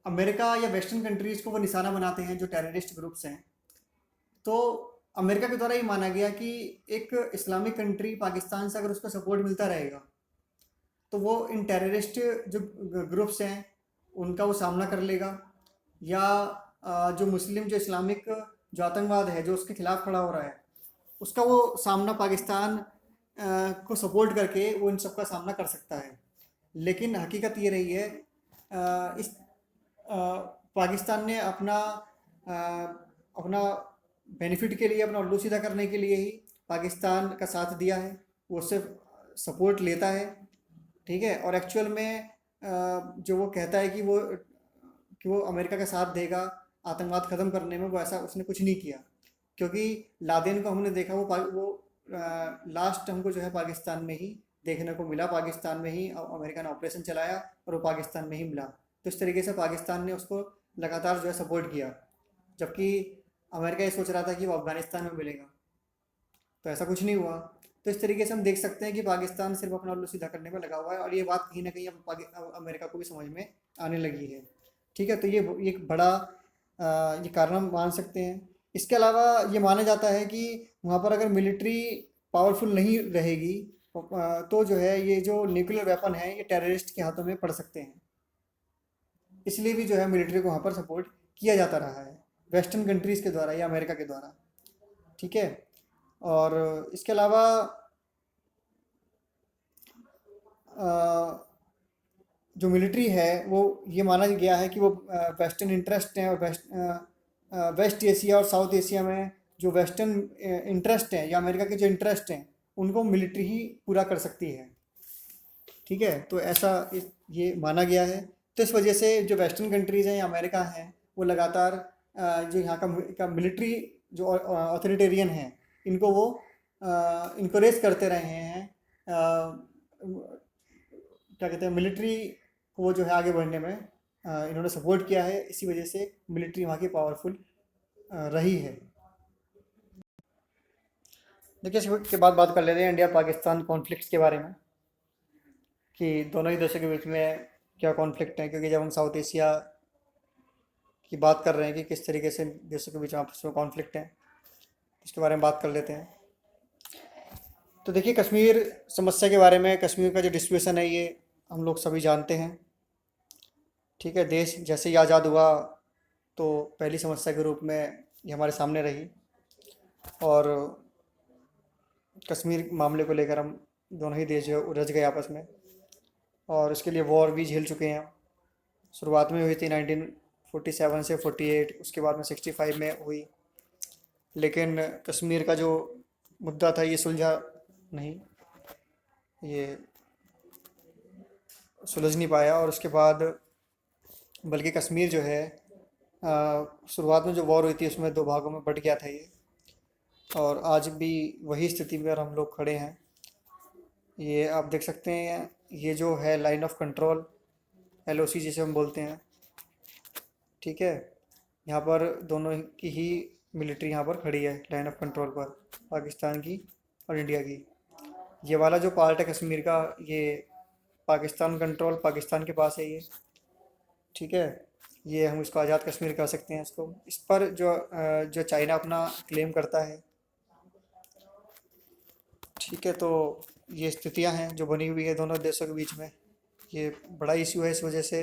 अमेरिका या वेस्टर्न कंट्रीज़ को वो निशाना बनाते हैं जो टेररिस्ट ग्रुप्स हैं। तो अमेरिका के द्वारा ये माना गया कि एक इस्लामिक कंट्री पाकिस्तान से अगर उसको सपोर्ट मिलता रहेगा, तो वो इन टेररिस्ट जो ग्रुप्स हैं उनका वो सामना कर लेगा, या जो मुस्लिम जो इस्लामिक जो आतंकवाद है जो उसके खिलाफ खड़ा हो रहा है, उसका वो सामना पाकिस्तान को सपोर्ट करके वो इन सब का सामना कर सकता है। लेकिन हकीकत ये रही है, इस पाकिस्तान ने अपना अपना बेनिफिट के लिए, अपना उल्लू सीधा करने के लिए ही पाकिस्तान का साथ दिया है, वो उससे सपोर्ट लेता है। ठीक है, और एक्चुअल में जो वो कहता है कि वो अमेरिका का साथ देगा आतंकवाद ख़त्म करने में, वो ऐसा उसने कुछ नहीं किया। क्योंकि लादेन को हमने देखा, वो लास्ट हमको जो है पाकिस्तान में ही देखने को मिला, पाकिस्तान में ही अमेरिका ने ऑपरेशन चलाया और वो पाकिस्तान में ही मिला। तो इस तरीके से पाकिस्तान ने उसको लगातार जो है सपोर्ट किया, जबकि अमेरिका ये सोच रहा था कि वो अफ़गानिस्तान में मिलेगा, तो ऐसा कुछ नहीं हुआ। तो इस तरीके से हम देख सकते हैं कि पाकिस्तान सिर्फ अपना उल्लू सीधा करने में लगा हुआ है, और ये बात कहीं ना कहीं अब अमेरिका को भी समझ में आने लगी है। ठीक है, तो ये एक बड़ा ये कारण हम मान सकते हैं। इसके अलावा ये माना जाता है कि वहाँ पर अगर मिलिट्री पावरफुल नहीं रहेगी, तो जो है ये जो न्यूक्लियर वेपन है ये टेररिस्ट के हाथों में पड़ सकते हैं। इसलिए भी जो है मिलिट्री को वहाँ पर सपोर्ट किया जाता रहा है वेस्टर्न कंट्रीज़ के द्वारा या अमेरिका के द्वारा। ठीक है, और इसके अलावा जो मिलिट्री है वो ये माना गया है कि वो वेस्टर्न इंटरेस्ट हैं, और वेस्ट एशिया और साउथ एशिया में जो वेस्टर्न इंटरेस्ट हैं या अमेरिका के जो इंटरेस्ट हैं उनको मिलिट्री ही पूरा कर सकती है। ठीक है, तो ऐसा ये माना गया है। तो इस वजह से जो वेस्टर्न कंट्रीज़ हैं या अमेरिका हैं, वो लगातार जो यहाँ का मिलिट्री जो ऑथोरिटेरियन हैं, इनको वो इनक्रेज करते रहे हैं। क्या कहते हैं, मिलिट्री को जो है आगे बढ़ने में इन्होंने सपोर्ट किया है। इसी वजह से मिलिट्री वहाँ की पावरफुल रही है। देखिए, इसके बाद बात कर लेते हैं इंडिया पाकिस्तान कॉन्फ्लिक्ट्स के बारे में, कि दोनों ही देशों के बीच में क्या कॉन्फ्लिक्ट है। क्योंकि जब हम साउथ एशिया की बात कर रहे हैं कि किस तरीके से देशों के बीच में आपस में कॉन्फ्लिक्ट है, इसके बारे में बात कर लेते हैं। तो देखिए, कश्मीर समस्या के बारे में, कश्मीर का जो डिस्प्यूटेशन है ये हम लोग सभी जानते हैं। ठीक है, देश जैसे ही आज़ाद हुआ तो पहली समस्या के रूप में ये हमारे सामने रही, और कश्मीर मामले को लेकर हम दोनों ही देश जो है उलझ गए आपस में, और इसके लिए वॉर भी झेल चुके हैं। शुरुआत में हुई थी 1947 से 48, उसके बाद में 65 में हुई, लेकिन कश्मीर का जो मुद्दा था ये सुलझा नहीं। ये सुलझ नहीं पाया, और उसके बाद बल्कि कश्मीर जो है शुरुआत में जो वॉर हुई थी उसमें दो भागों में बट गया था ये। और आज भी वही स्थिति में हम लोग खड़े हैं। ये आप देख सकते हैं, ये जो है लाइन ऑफ कंट्रोल, एलओसी जिसे हम बोलते हैं, ठीक है। यहाँ पर दोनों की ही मिलिट्री यहाँ पर खड़ी है लाइन ऑफ कंट्रोल पर, पाकिस्तान की और इंडिया की। ये वाला जो पार्ट है कश्मीर का, ये पाकिस्तान कंट्रोल, पाकिस्तान के पास है ये, ठीक है। ये हम इसको आज़ाद कश्मीर कह सकते हैं इसको। इस पर जो चाइना अपना क्लेम करता है, ठीक है। तो ये स्थितियां हैं जो बनी हुई है दोनों देशों के बीच में। ये बड़ा इश्यू है, इस वजह से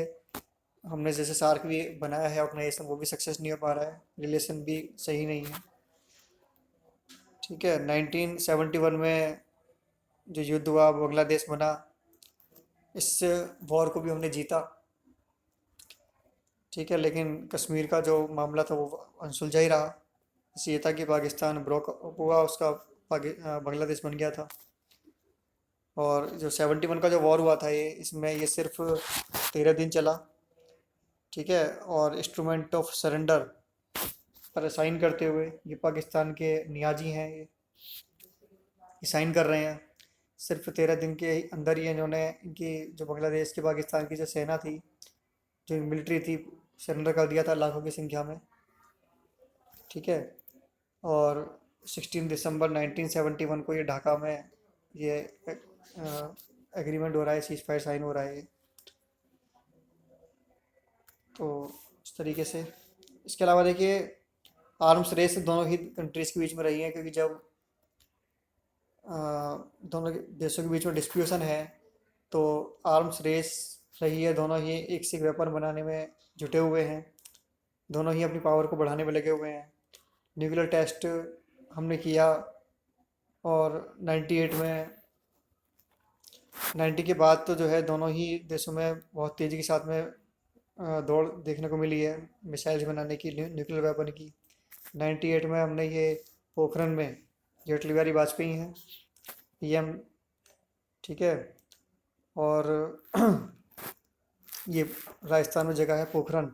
हमने जैसे सार्क भी बनाया है ऑर्गेनाइजेशन, वो भी सक्सेस नहीं हो पा रहा है, रिलेशन भी सही नहीं है, ठीक है। 1971 में जो युद्ध हुआ, बांग्लादेश बना, इस वॉर को भी हमने जीता, ठीक है। लेकिन कश्मीर का जो मामला था वो अनसुलझा ही रहा। बस ये था कि पाकिस्तान ब्रोक हुआ, उसका बांग्लादेश बन गया था। और जो 71 का जो वॉर हुआ था, ये इसमें ये सिर्फ 13 दिन चला, ठीक है। और इंस्ट्रूमेंट ऑफ सरेंडर पर साइन करते हुए, ये पाकिस्तान के नियाजी हैं, ये साइन कर रहे हैं। सिर्फ 13 दिन के अंदर ही इन्होंने इनकी जो बांग्लादेश की, पाकिस्तान की जो सेना थी, जो मिलिट्री थी, सरेंडर कर दिया था लाखों की संख्या में, ठीक है। और 16 दिसंबर 1971 को ये ढाका में ये एग्रीमेंट हो रहा है, सीज फायर साइन हो रहा है ये। तो इस तरीके से, इसके अलावा देखिए, आर्म्स रेस दोनों ही कंट्रीज़ के बीच में रही है, क्योंकि जब दोनों देशों के बीच में डिस्प्यूशन है, तो आर्म्स रेस रही है। दोनों ही एक से एक वेपन बनाने में जुटे हुए हैं, दोनों ही अपनी पावर को बढ़ाने में लगे हुए हैं। न्यूक्लियर टेस्ट हमने किया, और 98 में, 90 के बाद तो जो है दोनों ही देशों में बहुत तेज़ी के साथ में दौड़ देखने को मिली है मिसाइल्स बनाने की, न्यूक्लियर वेपन की। 98 में हमने ये पोखरण में, जो अटल बिहारी वाजपेयी हैं पीएम, ठीक है। और ये राजस्थान में जगह है पोखरण,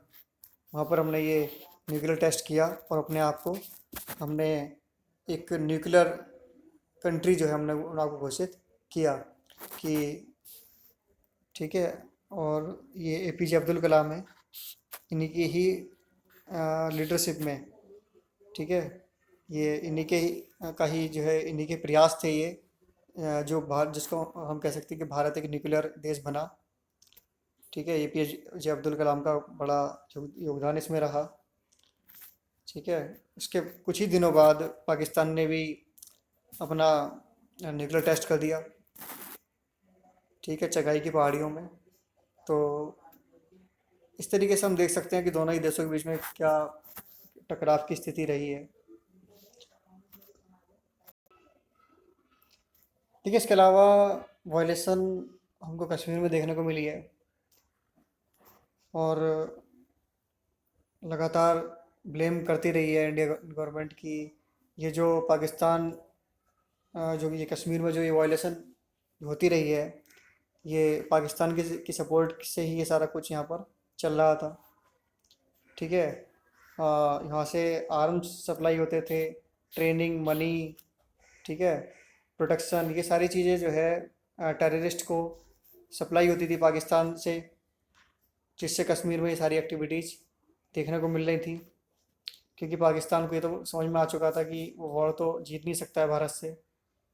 वहाँ पर हमने ये न्यूक्लियर टेस्ट किया, और अपने आप को हमने एक न्यूक्लियर कंट्री जो है हमने अपने आप को घोषित किया कि, ठीक है। और ये एपीजे अब्दुल कलाम है, इन्हीं की ही लीडरशिप में, ठीक है। ये इन्हीं के ही का ही जो है, इन्हीं के प्रयास थे ये, जो भारत, जिसको हम कह सकते हैं कि भारत एक न्यूक्लियर देश बना, ठीक है। एपीजे अब्दुल कलाम का बड़ा योगदान इसमें रहा, ठीक है। इसके कुछ ही दिनों बाद पाकिस्तान ने भी अपना न्यूक्लियर टेस्ट कर दिया, ठीक है, चगाई की पहाड़ियों में। तो इस तरीके से हम देख सकते हैं कि दोनों ही देशों के बीच में क्या टकराव की स्थिति रही है, ठीक है। इसके अलावा वायलेशन हमको कश्मीर में देखने को मिली है, और लगातार ब्लेम करती रही है इंडिया गवर्नमेंट की। ये जो पाकिस्तान जो ये कश्मीर में जो ये वायलेशन होती रही है, ये पाकिस्तान की सपोर्ट से ही ये सारा कुछ यहाँ पर चल रहा था, ठीक है। यहाँ से आर्म्स सप्लाई होते थे, ट्रेनिंग, मनी, ठीक है, प्रोटेक्शन, ये सारी चीज़ें जो है टेररिस्ट को सप्लाई होती थी पाकिस्तान से, जिससे कश्मीर में ये सारी एक्टिविटीज़ देखने को मिल रही थी। क्योंकि पाकिस्तान को ये तो समझ में आ चुका था कि वो वॉर तो जीत नहीं सकता है भारत से।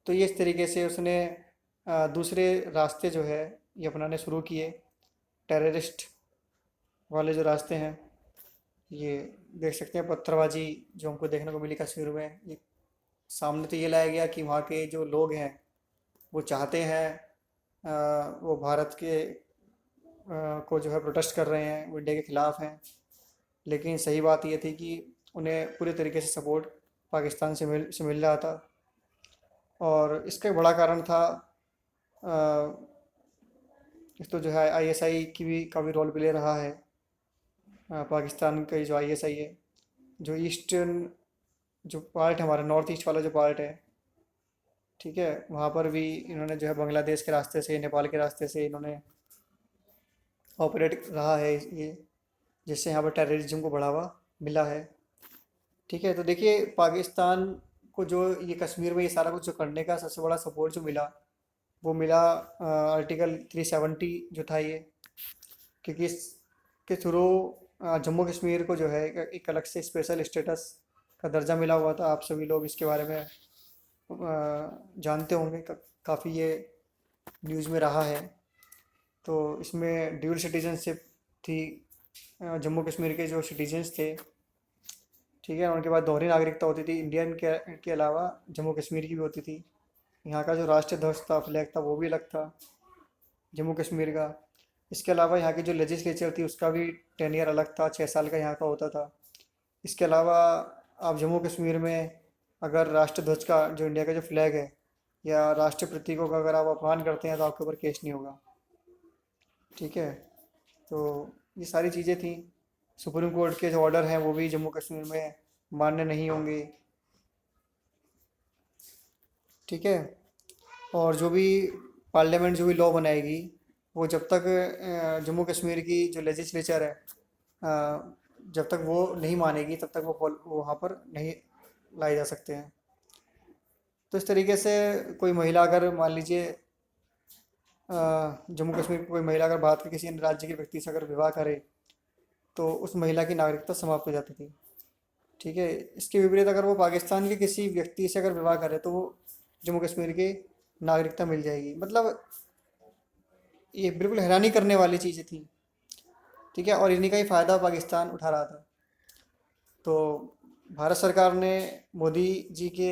तो ये इस तरीके से उसने दूसरे रास्ते जो है ये अपनाने शुरू किए, टेररिस्ट वाले जो रास्ते हैं। ये देख सकते हैं पत्थरबाजी जो हमको देखने को मिली कश्मीर में, ये सामने तो ये लाया गया कि वहाँ के जो लोग हैं वो चाहते हैं, वो भारत के को जो है प्रोटेस्ट कर रहे हैं, वो इंडिया के ख़िलाफ़ हैं। लेकिन सही बात ये थी कि उन्हें पूरे तरीके से सपोर्ट पाकिस्तान से मिल रहा था। और इसका एक बड़ा कारण था, अ, एक तो जो है आईएसआई का भी रोल प्ले रहा है। पाकिस्तान का जो आईएसआई है, जो ईस्टर्न जो पार्ट है हमारा, नॉर्थ ईस्ट वाला जो पार्ट है, ठीक है, वहाँ पर भी इन्होंने जो है बांग्लादेश के रास्ते से, नेपाल के रास्ते से इन्होंने ऑपरेट रहा है ये, जिससे यहाँ पर टेररिज्म को बढ़ावा मिला है। ठीक है, तो देखिए पाकिस्तान को जो ये कश्मीर में ये सारा कुछ जो करने का सबसे बड़ा सपोर्ट जो मिला, वो मिला आर्टिकल 370 जो था ये, क्योंकि इसके थ्रू जम्मू कश्मीर को जो है एक अलग से स्पेशल स्टेटस का दर्जा मिला हुआ था। आप सभी लोग इसके बारे में जानते होंगे, काफ़ी ये न्यूज़ में रहा है। तो इसमें ड्यूल सिटीजनशिप थी, जम्मू कश्मीर के जो सिटीजन्स थे, ठीक है, उनके बाद दोहरी नागरिकता होती थी, इंडियन के अलावा जम्मू कश्मीर की भी होती थी। यहाँ का जो राष्ट्रीय ध्वज था, फ्लैग था, वो भी अलग था जम्मू कश्मीर का। इसके अलावा यहाँ की जो लेजिस्लेचर थी उसका भी टेन्योर अलग था, 6 साल का यहाँ का होता था। इसके अलावा आप जम्मू कश्मीर में अगर राष्ट्र ध्वज का, जो इंडिया का जो फ्लैग है, या राष्ट्रीय प्रतीकों का अगर आप अपमान करते हैं तो आपके ऊपर केस नहीं होगा। ठीक है, तो ये सारी चीज़ें थी। सुप्रीम कोर्ट के जो ऑर्डर हैं वो भी जम्मू कश्मीर में मान्य नहीं होंगे। ठीक है, और जो भी पार्लियामेंट जो भी लॉ बनाएगी, वो जब तक जम्मू कश्मीर की जो लेजिस्लेचर है, जब तक वो नहीं मानेगी तब तक वो वहाँ पर नहीं लाए जा सकते हैं। तो इस तरीके से कोई महिला अगर मान लीजिए जम्मू कश्मीर की कोई महिला अगर भारत के किसी अन्य राज्य के व्यक्ति से अगर विवाह करे, तो उस महिला की नागरिकता समाप्त हो जाती थी। ठीक है, इसके विपरीत अगर वो पाकिस्तान के किसी व्यक्ति से अगर विवाह करे तो वो जम्मू कश्मीर की नागरिकता मिल जाएगी। मतलब ये बिल्कुल हैरानी करने वाली चीज़ें थी। ठीक है, और इन्हीं का ही फ़ायदा पाकिस्तान उठा रहा था। तो भारत सरकार ने मोदी जी के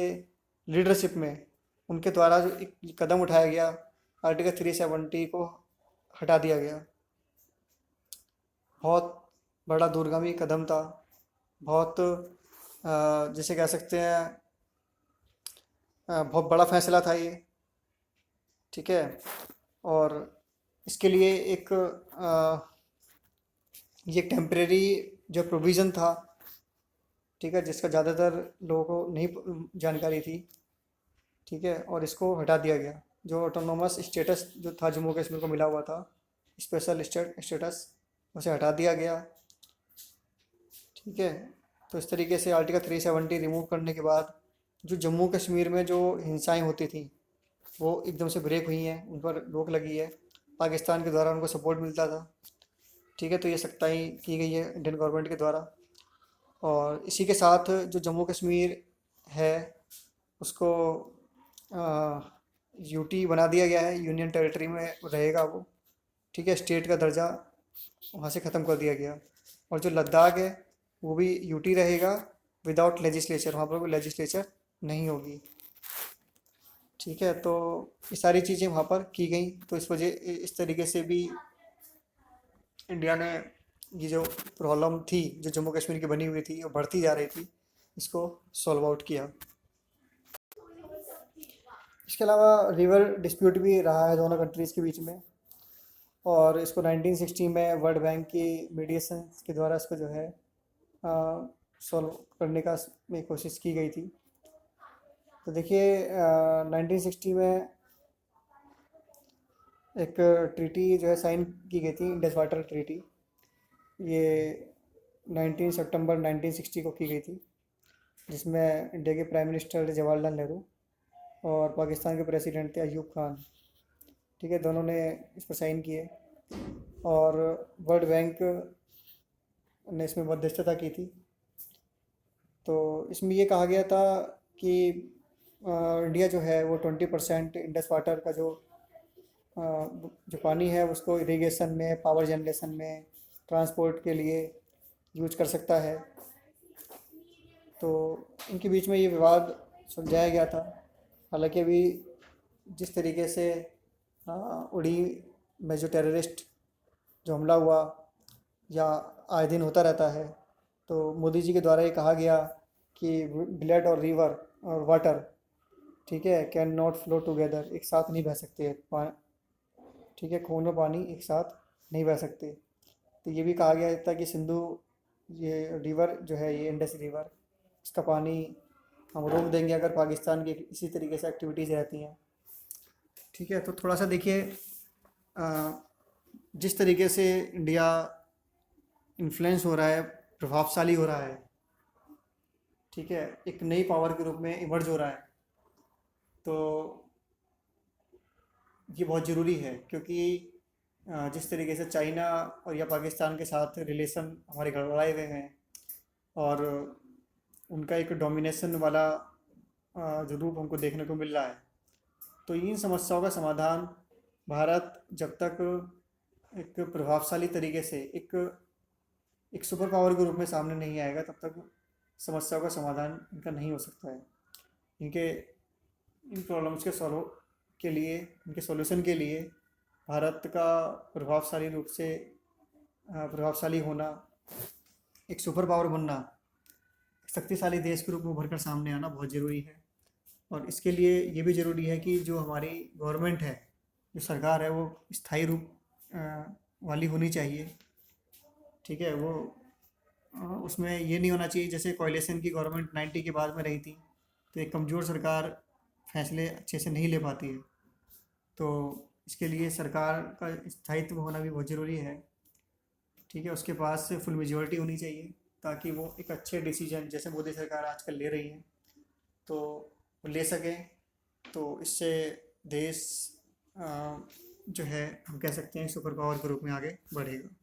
लीडरशिप में, उनके द्वारा जो एक कदम उठाया गया, आर्टिकल 370 को हटा दिया गया, बहुत बड़ा दूरगामी कदम था। बहुत जिसे कह सकते हैं बहुत बड़ा फैसला था ये। ठीक है, और इसके लिए एक ये टेम्परेरी जो प्रोविज़न था, ठीक है, जिसका ज़्यादातर लोगों को नहीं जानकारी थी। ठीक है, और इसको हटा दिया गया। जो ऑटोनोमस स्टेटस जो था जम्मू कश्मीर को मिला हुआ था, स्पेशल स्टेटस, उसे हटा दिया गया। ठीक है, तो इस तरीके से आर्टिकल 370 रिमूव करने के बाद जो जम्मू कश्मीर में जो हिंसाएं होती थी वो एकदम से ब्रेक हुई हैं, उन पर रोक लगी है। पाकिस्तान के द्वारा उनको सपोर्ट मिलता था। ठीक है, तो ये सख्ताई की गई है इंडियन गवर्नमेंट के द्वारा। और इसी के साथ जो जम्मू कश्मीर है उसको यूटी बना दिया गया है, यूनियन टेरिटरी में रहेगा वो। ठीक है, स्टेट का दर्जा वहाँ से ख़त्म कर दिया गया। और जो लद्दाख है वो भी यूटी रहेगा विदाउट लेजिस्लेचर, वहाँ पर कोई लेजिस्लेचर नहीं होगी। ठीक है, तो ये सारी चीज़ें वहाँ पर की गई। तो इस तरीके से भी इंडिया ने ये जो प्रॉब्लम थी जो जम्मू कश्मीर की बनी हुई थी और बढ़ती जा रही थी, इसको सॉल्व आउट किया। इसके अलावा रिवर डिस्प्यूट भी रहा है दोनों कंट्रीज़ के बीच में, और इसको 1960 में वर्ल्ड बैंक की मीडिएशन के द्वारा इसको जो है सॉल्व करने का में कोशिश की गई थी। तो देखिए 1960 में एक ट्रीटी जो है साइन की गई थी, इंडस वाटर ट्रीटी। ये 19 सितंबर 1960 को की गई थी, जिसमें इंडिया के प्राइम मिनिस्टर जवाहरलाल नेहरू और पाकिस्तान के प्रेसिडेंट थे अयूब खान। ठीक है, दोनों ने इस पर साइन किए, और वर्ल्ड बैंक ने इसमें मध्यस्थता की थी। तो इसमें ये कहा गया था कि इंडिया जो है वो 20% इंडस वाटर का जो पानी है उसको इरिगेशन में, पावर जनरेशन में, ट्रांसपोर्ट के लिए यूज कर सकता है। तो इनके बीच में ये विवाद सुलझाया गया था। हालांकि अभी जिस तरीके से उड़ी में जो टेररिस्ट जो हमला हुआ या आए दिन होता रहता है, तो मोदी जी के द्वारा ये कहा गया कि ब्लड और रिवर और वाटर, ठीक है, कैन नॉट फ्लो टुगेदर, एक साथ नहीं बह सकते। ठीक है, खून और पानी एक साथ नहीं बह सकते। तो ये भी कहा गया था कि सिंधु ये रिवर जो है, ये इंडस रिवर, इसका पानी हम रोक देंगे अगर पाकिस्तान की इसी तरीके से एक्टिविटीज़ रहती हैं। ठीक है, तो थोड़ा सा देखिए जिस तरीके से इंडिया इन्फ्लुएंस हो रहा है, प्रभावशाली हो रहा है, ठीक है, एक नई पावर के रूप में इमर्ज हो रहा है, तो ये बहुत ज़रूरी है, क्योंकि जिस तरीके से चाइना और या पाकिस्तान के साथ रिलेशन हमारे गड़बड़ाए हुए हैं, और उनका एक डोमिनेशन वाला जो रूप हमको देखने को मिल रहा है, तो इन समस्याओं का समाधान भारत जब तक एक प्रभावशाली तरीके से एक एक सुपर पावर के रूप में सामने नहीं आएगा, तब तक समस्याओं का समाधान इनका नहीं हो सकता है। इनके इन प्रॉब्लम्स के सॉल्व के लिए, इनके सॉल्यूशन के लिए भारत का प्रभावशाली रूप से प्रभावशाली होना, एक सुपर पावर बनना, एक शक्तिशाली देश के रूप में उभर कर सामने आना बहुत ज़रूरी है। और इसके लिए ये भी ज़रूरी है कि जो हमारी गवर्नमेंट है, जो सरकार है, वो स्थायी रूप वाली होनी चाहिए, ठीक है। वो उसमें ये नहीं होना चाहिए जैसे कोalition की गवर्नमेंट 90 के बाद में रही थी, तो एक कमज़ोर सरकार फैसले अच्छे से नहीं ले पाती है। तो इसके लिए सरकार का स्थायित्व होना भी बहुत ज़रूरी है, ठीक है। उसके पास फुल मेजोरिटी होनी चाहिए, ताकि वो एक अच्छे डिसीजन, जैसे मोदी सरकार आजकल ले रही है, तो वो ले सकें। तो इससे देश जो है, हम कह सकते हैं सुपर पावर के रूप में आगे बढ़ेगा।